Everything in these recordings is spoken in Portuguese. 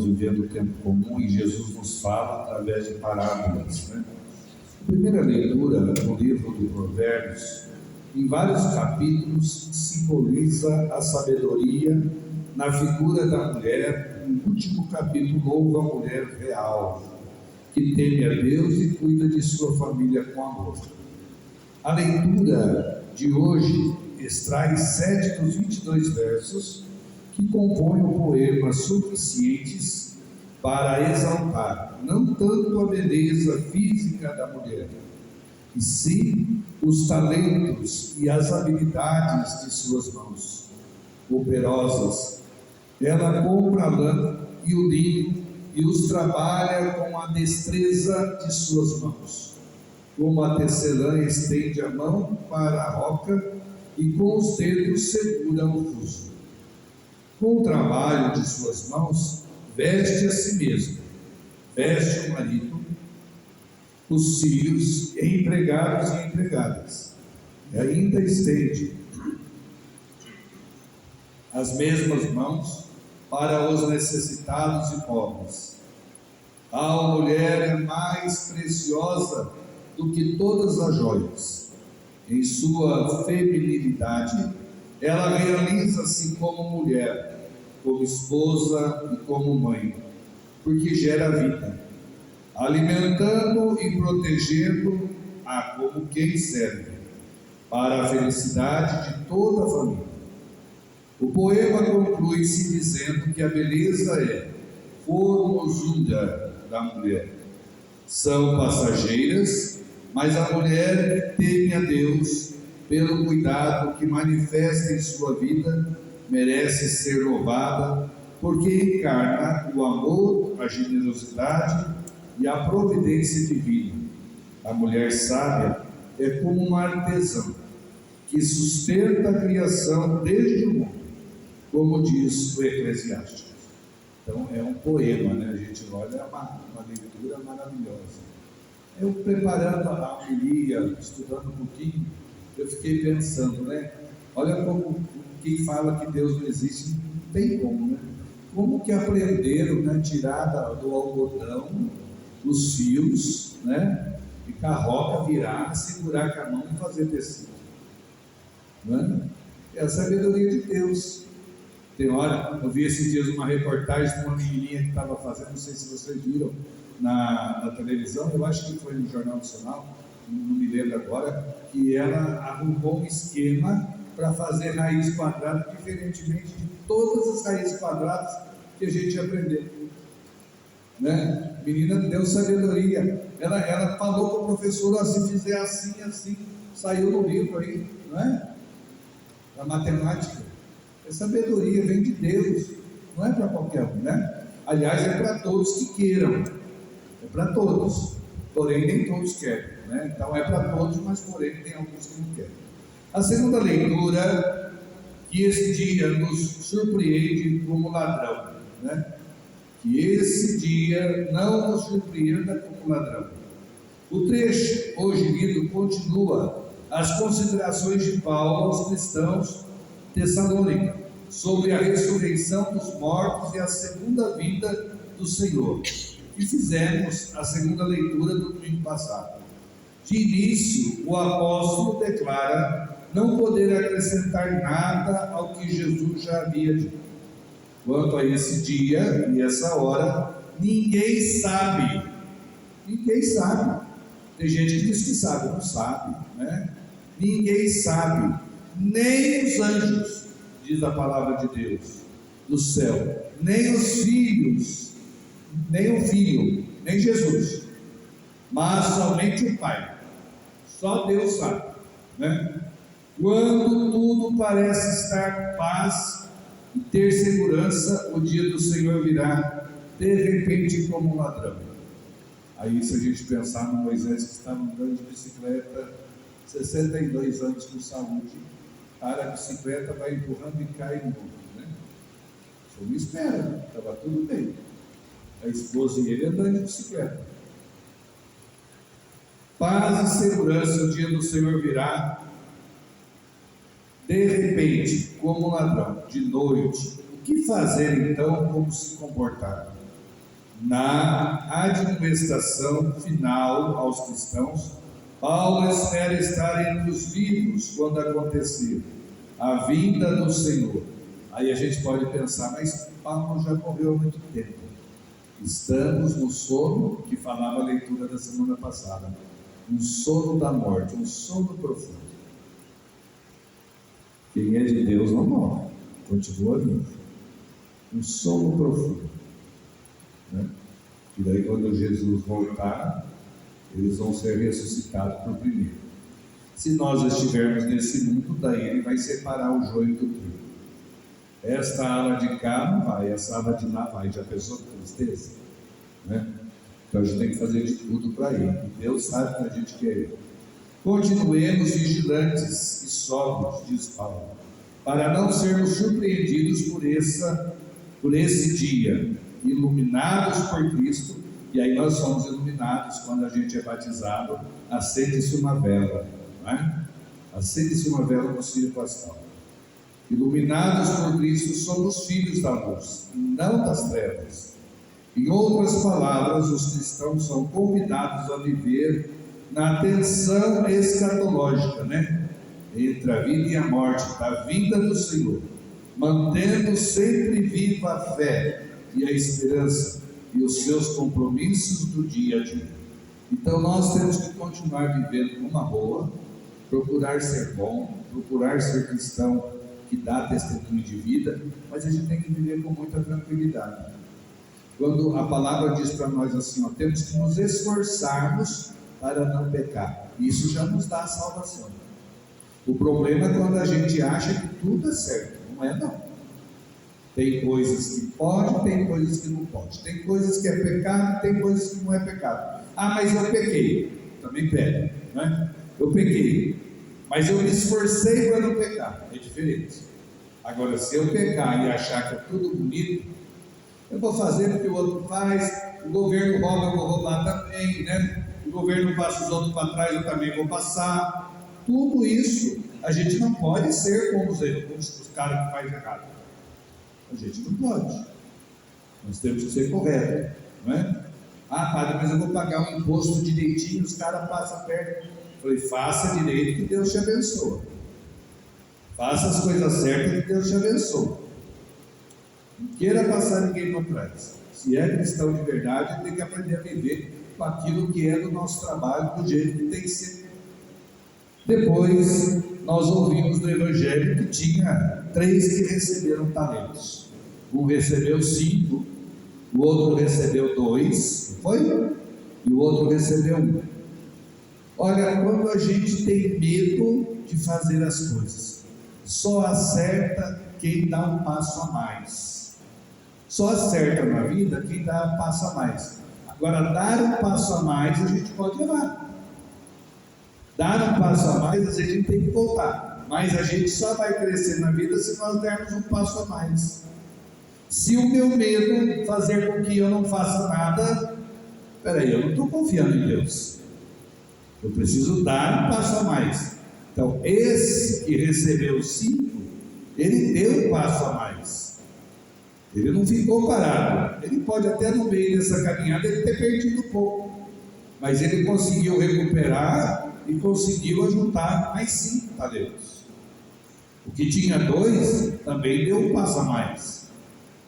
vivendo o tempo comum e Jesus nos fala através de parábolas, né? A primeira leitura no livro de Provérbios, em vários capítulos, simboliza a sabedoria na figura da mulher. No último capítulo, louva a mulher real, que teme a Deus e cuida de sua família com amor. A leitura de hoje extrai 7 dos 22 versos que compõem o poema suficientes para exaltar não tanto a beleza física da mulher, e sim os talentos e as habilidades de suas mãos operosas. Ela compra a lã e o linho e os trabalha com a destreza de suas mãos. Como a tecelã estende a mão para a roca e com os dedos segura o fuso. Com o trabalho de suas mãos, veste a si mesma, veste o marido, os filhos, empregados e empregadas, e ainda estende as mesmas mãos para os necessitados e pobres. A mulher é mais preciosa do que todas as joias. Em sua feminilidade, ela realiza-se como mulher, como esposa e como mãe, porque gera vida, alimentando e protegendo a como quem serve, para a felicidade de toda a família. O poema conclui-se dizendo que a beleza é formosura da mulher. São passageiras, mas a mulher que teme a Deus, pelo cuidado que manifesta em sua vida, merece ser louvada, porque encarna o amor, a generosidade e a providência divina. A mulher sábia é como um artesão que sustenta a criação desde o mundo, como diz o Eclesiástico. Então é um poema, né? A gente olha, é uma leitura maravilhosa. Eu preparando a homilia, estudando um pouquinho, eu fiquei pensando, né? Olha como quem fala que Deus não existe, não tem como, né? Como que aprenderam, né? Tirar do algodão os fios, né? E com a roca virar, segurar com a mão e fazer tecido, né? É a sabedoria de Deus. Tem hora, eu vi esses dias uma reportagem de uma menininha que estava fazendo, não sei se vocês viram na televisão, eu acho que foi no Jornal Nacional, não me lembro agora, que ela arrumou um esquema para fazer raiz quadrada, diferentemente de todas as raízes quadradas que a gente aprendeu, né? A menina deu sabedoria, ela falou para o professor, se fizer assim, assim, saiu no livro aí, não é? Da matemática. A sabedoria vem de Deus, não é para qualquer um, né? Aliás, é para todos que queiram, é para todos, porém nem todos querem, né? Então é para todos, mas porém tem alguns que não querem. A segunda leitura, que esse dia nos surpreende como ladrão, né? Que esse dia não nos surpreenda como ladrão. O trecho hoje lido continua as considerações de Paulo aos cristãos Tessalônica sobre a ressurreição dos mortos e a segunda vinda do Senhor, que fizemos a segunda leitura do domingo passado. De início, o apóstolo declara não poder acrescentar nada ao que Jesus já havia dito. Quanto a esse dia e essa hora, ninguém sabe. Ninguém sabe. Tem gente que diz que sabe, não sabe, né? Ninguém sabe, nem os anjos, diz a palavra de Deus, do céu, nem os filhos, nem o Filho, nem Jesus, mas somente o Pai. Só Deus sabe, né? Quando tudo parece estar paz e ter segurança, o dia do Senhor virá de repente como um ladrão. Aí, se a gente pensar no Moisés que estava andando de bicicleta, 62 anos com saúde, para a bicicleta vai empurrando e cai no mundo, né? Você não espera, estava tudo bem. A esposa e ele andando de bicicleta. Paz e segurança, o dia do Senhor virá de repente, como ladrão, de noite. O que fazer então? Como se comportar? Na admoestação final aos cristãos, Paulo espera estar entre os vivos quando acontecer a vinda do Senhor. Aí a gente pode pensar, mas Paulo já morreu há muito tempo. Estamos no sono que falava a leitura da semana passada, um sono da morte, um sono profundo. Quem é de Deus não morre, continua vivo. Um sono profundo, né? E daí quando Jesus voltar, eles vão ser ressuscitados por primeiro. Se nós estivermos nesse mundo, daí ele vai separar o joio do trigo. Esta ala de cá não vai, essa ala de lá vai. Já pensou que tristeza? Né? Então a gente tem que fazer de tudo para ir. E Deus sabe que a gente quer ir. Continuemos vigilantes e sóbrios, diz Paulo, para não sermos surpreendidos por esse dia, iluminados por Cristo. E aí nós somos iluminados quando a gente é batizado. Acende-se uma vela, não é? Acende-se uma vela no círculo pascal. Iluminados por Cristo, somos filhos da luz, não das trevas. Em outras palavras, os cristãos são convidados a viver na tensão escatológica, né? Entre a vida e a morte, da vinda do Senhor, mantendo sempre viva a fé e a esperança e os seus compromissos do dia a dia. Então nós temos que continuar vivendo numa boa, procurar ser bom, procurar ser cristão que dá testemunho de vida, mas a gente tem que viver com muita tranquilidade. Quando a palavra diz para nós assim, ó, temos que nos esforçarmos para não pecar, isso já nos dá a salvação. O problema é quando a gente acha que tudo é certo, não é não. Tem coisas que pode, tem coisas que não pode, tem coisas que é pecado, tem coisas que não é pecado. Ah, mas eu pequei, também pega, não é? Eu pequei, mas eu me esforcei para não pecar, é diferente. Agora, se eu pecar e achar que é tudo bonito, eu vou fazer o que o outro faz, o governo rouba, eu vou roubar também, né? O governo passa os outros para trás, eu também vou passar. Tudo isso, a gente não pode ser como os caras que fazem errado. A gente não pode. Nós temos que ser corretos, não é? Ah, padre, mas eu vou pagar um imposto direitinho, os caras passam perto. Eu falei, faça direito que Deus te abençoa. Faça as coisas certas que Deus te abençoa. Não queira passar ninguém para trás. Se é cristão de verdade, tem que aprender a viver com aquilo que é do nosso trabalho, do jeito que tem que ser. Depois, nós ouvimos do Evangelho que tinha 3 que receberam talentos. Um recebeu 5, o outro recebeu 2, não foi? E o outro recebeu 1. Olha, quando a gente tem medo de fazer as coisas, só acerta quem dá um passo a mais. Só acerta na vida quem dá um passo a mais. Agora, dar um passo a mais a gente pode errar. Dar um passo a mais, a gente tem que voltar. Mas a gente só vai crescer na vida se nós dermos um passo a mais. Se o meu medo fazer com que eu não faça nada, peraí, eu não estou confiando em Deus. Eu preciso dar um passo a mais. Então, esse que recebeu 5, ele deu um passo a mais. Ele não ficou parado. Ele pode até no meio dessa caminhada ele ter perdido um pouco, mas ele conseguiu recuperar e conseguiu ajuntar mais 5 talentos. O que tinha 2 também deu um passo a mais.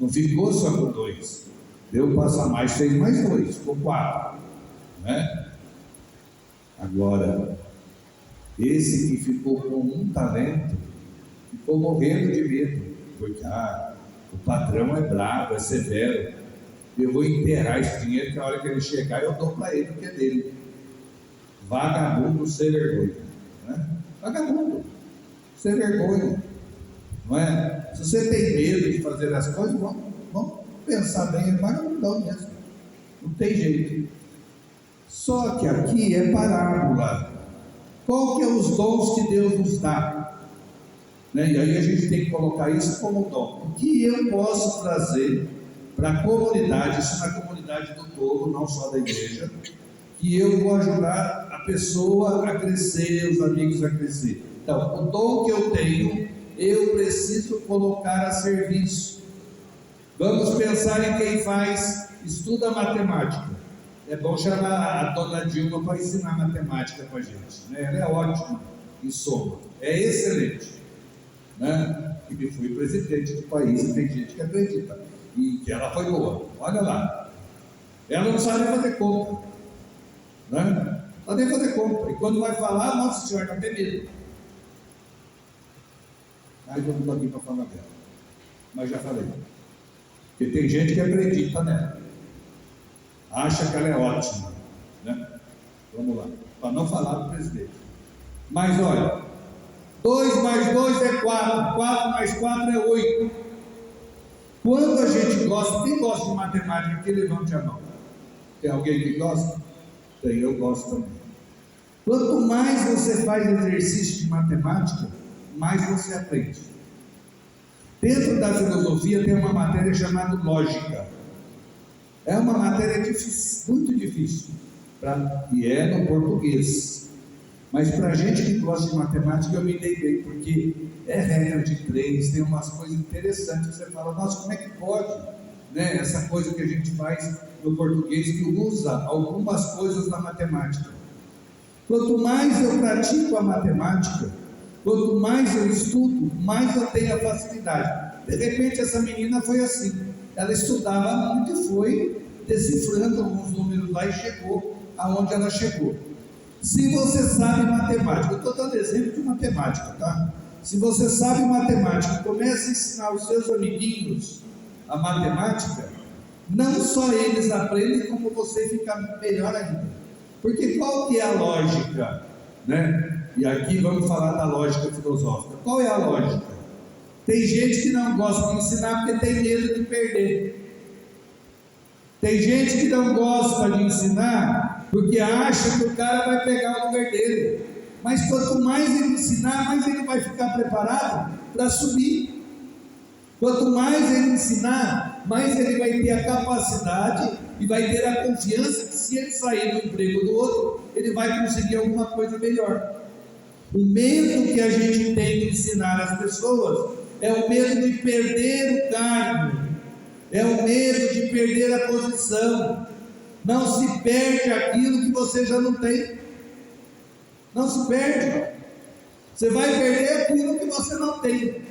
Não ficou só com 2. Deu um passo a mais, fez mais 2, ficou 4. Né? Agora, esse que ficou com 1 talento, ficou morrendo de medo, porque o patrão é bravo, é severo. Eu vou enterrar esse dinheiro, que a hora que ele chegar eu dou para ele o que é dele. Vagabundo sem vergonha, né? Vagabundo sem vergonha, não é? Se você tem medo de fazer as coisas, vamos pensar bem, é vagabundão mesmo, não tem jeito. Só que aqui é parábola. Qual que é os dons que Deus nos dá? Né? E aí a gente tem que colocar isso como dom. O que eu posso trazer para a comunidade, isso na comunidade do todo, não só da igreja, que eu vou ajudar a pessoa a crescer, os amigos a crescer. Então, o dom que eu tenho, eu preciso colocar a serviço. Vamos pensar em quem estuda matemática. É bom chamar a dona Dilma para ensinar matemática para a gente, né? Ela é ótima em soma, é excelente, né? E foi presidente do país, e tem gente que acredita e que ela foi boa. Olha lá, ela não sabe fazer conta, né? Ela nem fazer conta, e quando vai falar, Nossa Senhora, não tem medo. Mas eu não estou aqui para falar dela, mas já falei, porque tem gente que acredita nela, acha que ela é ótima, né? Vamos lá, para não falar do presidente. Mas olha, 2 mais 2 é 4, 4 mais 4 é 8. Quando a gente gosta, quem gosta de matemática, que levante a mão. Tem alguém que gosta? Tem, eu gosto também. Quanto mais você faz exercício de matemática, mais você aprende. Dentro da filosofia tem uma matéria chamada lógica. É uma matéria difícil, muito difícil, e é no português. Mas para a gente que gosta de matemática, eu me dei bem, porque é regra de 3, tem umas coisas interessantes que você fala, nossa, como é que pode, né? Essa coisa que a gente faz no português, que usa algumas coisas da matemática. Quanto mais eu pratico a matemática, quanto mais eu estudo, mais eu tenho a facilidade. De repente essa menina foi assim, ela estudava muito e foi decifrando alguns números lá e chegou aonde ela chegou. Se você sabe matemática, eu estou dando exemplo de matemática, tá? Se você sabe matemática, comece a ensinar os seus amiguinhos a matemática, não só eles aprendem, como você fica melhor ainda. Porque qual que é a lógica, né? E aqui vamos falar da lógica filosófica. Qual é a lógica? Tem gente que não gosta de ensinar porque tem medo de perder. Tem gente que não gosta de ensinar porque acha que o cara vai pegar o lugar dele. Mas quanto mais ele ensinar, mais ele vai ficar preparado para subir. Quanto mais ele ensinar, mais ele vai ter a capacidade e vai ter a confiança que se ele sair do emprego do outro, ele vai conseguir alguma coisa melhor. O medo que a gente tem de ensinar as pessoas é o medo de perder o cargo, é o medo de perder a posição. Não se perde aquilo que você já não tem. Não se perde. Você vai perder aquilo que você não tem.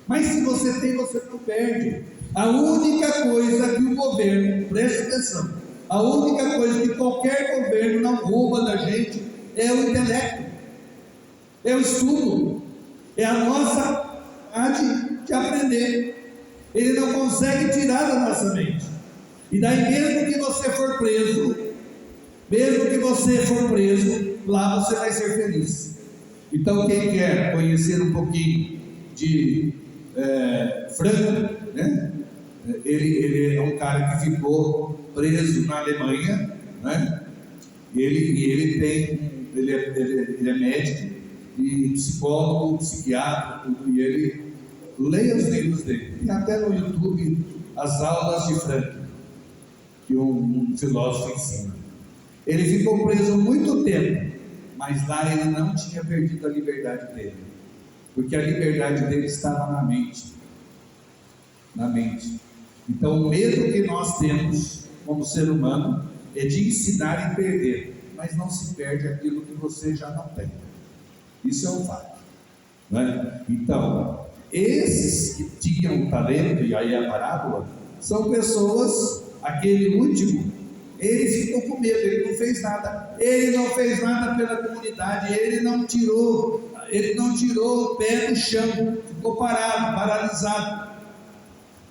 Mas se você tem, você não perde. A única coisa que o governo, preste atenção, a única coisa que qualquer governo não rouba da gente é o intelecto, é o estudo, é a nossa arte de aprender. Ele não consegue tirar da nossa mente. E daí, mesmo que você for preso, lá você vai ser feliz. Então, quem quer conhecer um pouquinho de Franco, né? Ele é um cara que ficou preso na Alemanha, né? Ele é médico e psicólogo, psiquiatra, e ele leia os livros dele. Tem até no YouTube as aulas de Franco, que um filósofo ensina. Ele ficou preso muito tempo, mas lá ele não tinha perdido a liberdade dele, porque a liberdade dele estava na mente. Na mente. Então, o medo que nós temos como ser humano é de ensinar e perder, mas não se perde aquilo que você já não tem. Isso é um fato, não é? Então, esses que tinham talento, e aí a parábola, são pessoas, aquele último, ele ficou com medo, ele não fez nada pela comunidade, ele não tirou o pé do chão, ficou paralisado.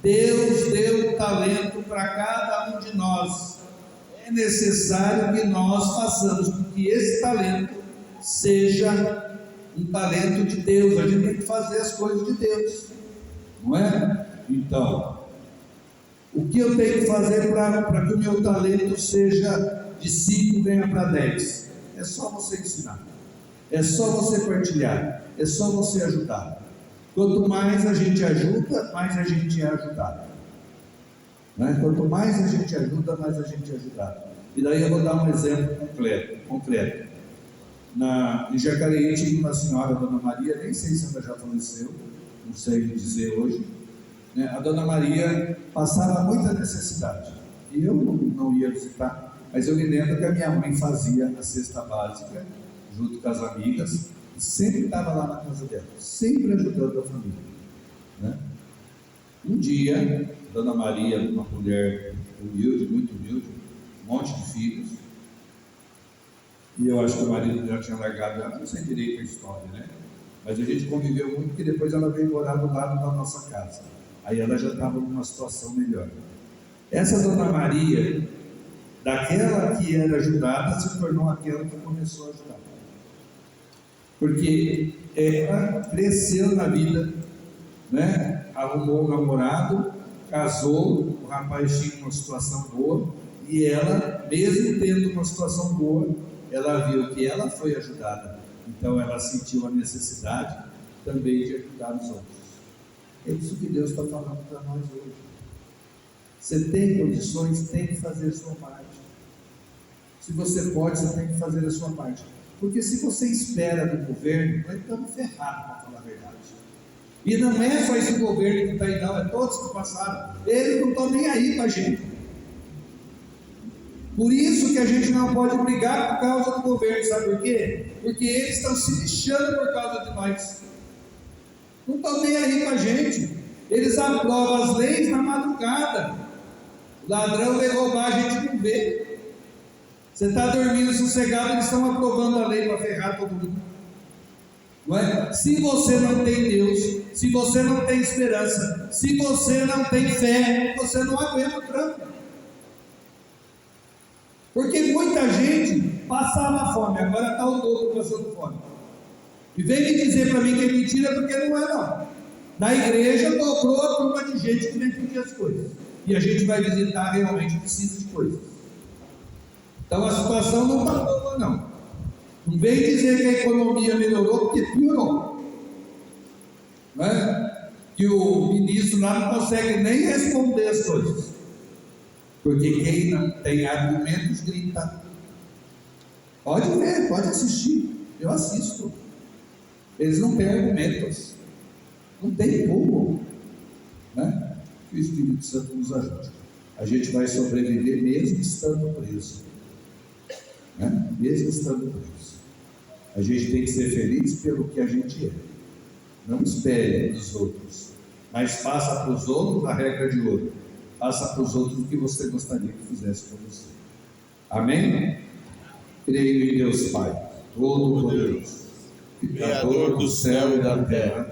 Deus deu talento para cada um de nós. É necessário que nós façamos com que esse talento seja um talento de Deus. A gente tem que fazer as coisas de Deus, não é? Então, o que eu tenho que fazer para que o meu talento seja de 5 venha para 10? É só você ensinar, é só você partilhar, é só você ajudar. Quanto mais a gente ajuda, mais a gente é ajudado, né? Quanto mais a gente ajuda, mais a gente é ajudado. E daí eu vou dar um exemplo concreto. Em Jacareí tinha uma senhora, Dona Maria, nem sei se ela já faleceu, não sei dizer hoje. né? A Dona Maria passava muita necessidade. E eu não ia visitar, mas eu me lembro que a minha mãe fazia a cesta básica, junto com as amigas, e sempre estava lá na casa dela, sempre ajudando a família, né? Um dia, Dona Maria, uma mulher humilde, muito humilde, um monte de filhos, e eu acho que o marido dela tinha largado ela, não sei direito a história, né? Mas a gente conviveu muito, porque depois ela veio morar do lado da nossa casa. Aí ela já estava numa situação melhor. Essa Dona Maria, daquela que era ajudada, se tornou aquela que começou a ajudar. Porque ela cresceu na vida, né? Arrumou um namorado, casou, o rapaz tinha uma situação boa, e ela, mesmo tendo uma situação boa, ela viu que ela foi ajudada, então ela sentiu a necessidade também de ajudar os outros. É isso que Deus está falando para nós hoje. Você tem condições, tem que fazer a sua parte. Se você pode, você tem que fazer a sua parte. Porque se você espera do governo, nós estamos ferrados, para falar a verdade. E não é só esse governo que está aí, não, é todos que passaram. Eles não estão nem aí para a gente. Por isso que a gente não pode brigar por causa do governo, sabe por quê? Porque eles estão se lixando por causa de nós. Não estão nem aí para a gente. Eles aprovam as leis na madrugada. O ladrão vem roubar, a gente não vê. Você está dormindo sossegado, eles estão aprovando a lei para ferrar todo mundo. Não é? Se você não tem Deus, se você não tem esperança, se você não tem fé, você não aguenta o tranco. Porque muita gente passava fome, agora está o dobro passando fome. E vem me dizer para mim que é mentira, porque não é não. Na igreja dobrou a turma de gente que vem pedir as coisas. E a gente vai visitar, realmente precisa de coisas. Então a situação não está boa não. Não vem dizer que a economia melhorou, porque piorou. Não é? Que o ministro lá não consegue nem responder as coisas. Porque quem não tem argumentos grita. Pode ver, pode assistir. Eu assisto. Eles não têm argumentos. Não tem como. Né? Que o Espírito Santo nos ajude. A gente vai sobreviver mesmo estando preso. Né? Mesmo estando preso. A gente tem que ser feliz pelo que a gente é. Não espere dos outros. Mas faça para os outros a regra de ouro. Faça para os outros o que você gostaria que fizesse para você. Amém? Creio em Deus Pai, Todo-Poderoso, Criador do céu e da terra,